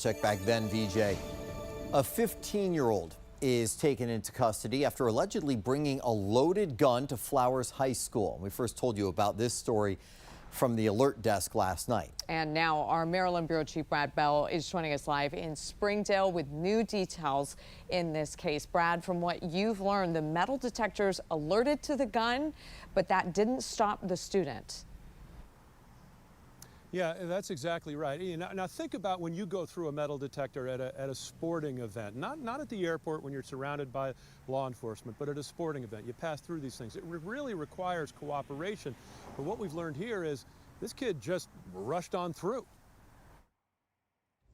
Check back then, VJ. A 15-year-old is taken into custody after allegedly bringing a loaded gun to Flowers High School. We first told you about this story from the alert desk last night. And now our Maryland Bureau Chief Brad Bell is joining us live in Springdale with new details in this case. Brad, from what you've learned, the metal detectors alerted to the gun, but that didn't stop the student. Yeah, that's exactly right. Now think about when you go through a metal detector at a sporting event, not at the airport when you're surrounded by law enforcement, but at a sporting event. You pass through these things. It really requires cooperation. But what we've learned here is this kid just rushed on through.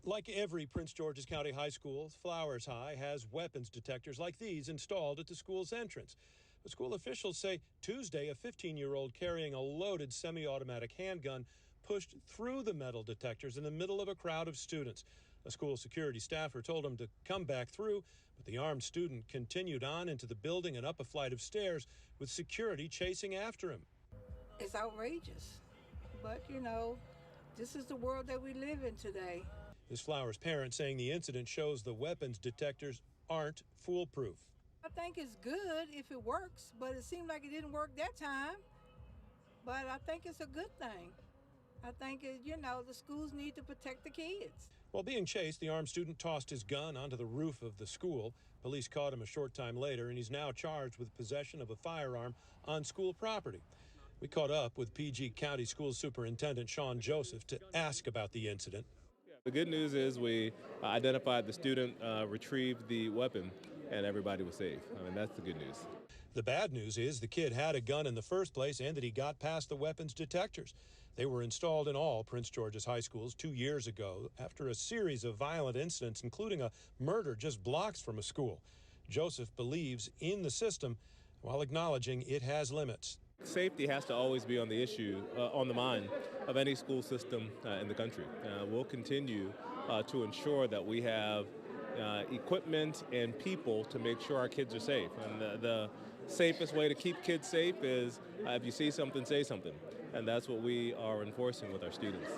Like every Prince George's County high school, Flowers High has weapons detectors like these installed at the school's entrance. But school officials say Tuesday a 15-year-old carrying a loaded semi-automatic handgun pushed through the metal detectors in the middle of a crowd of students. A school security staffer told him to come back through, but the armed student continued on into the building and up a flight of stairs with security chasing after him. It's outrageous, but you know, this is the world that we live in today. This Flowers parent saying the incident shows the weapons detectors aren't foolproof. I think it's good if it works, but it seemed like it didn't work that time. But I think it's a good thing. I think, the schools need to protect the kids. While being chased, the armed student tossed his gun onto the roof of the school. Police caught him a short time later, and he's now charged with possession of a firearm on school property. We caught up with PG County School Superintendent Sean Joseph to ask about the incident. The good news is we identified the student, retrieved the weapon, and everybody was safe. I mean, that's the good news. The bad news is the kid had a gun in the first place and that he got past the weapons detectors. They were installed in all Prince George's high schools 2 years ago after a series of violent incidents, including a murder just blocks from a school. Joseph believes in the system while acknowledging it has limits. Safety has to always be on the mind of any school system in the country. We'll continue to ensure that we have equipment and people to make sure our kids are safe. And the safest way to keep kids safe is if you see something, say something. And that's what we are enforcing with our students.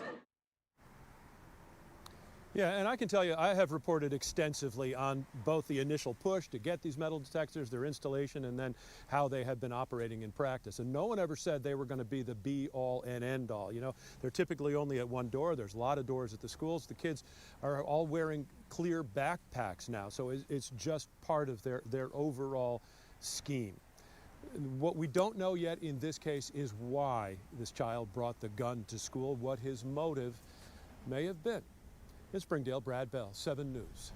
Yeah, and I can tell you, I have reported extensively on both the initial push to get these metal detectors, their installation, and then how they have been operating in practice. And no one ever said they were going to be the be-all and end-all. You know, they're typically only at one door. There's a lot of doors at the schools. The kids are all wearing clear backpacks now, so it's just part of their overall scheme. What we don't know yet in this case is why this child brought the gun to school, what his motive may have been. In Springdale, Brad Bell, 7 News.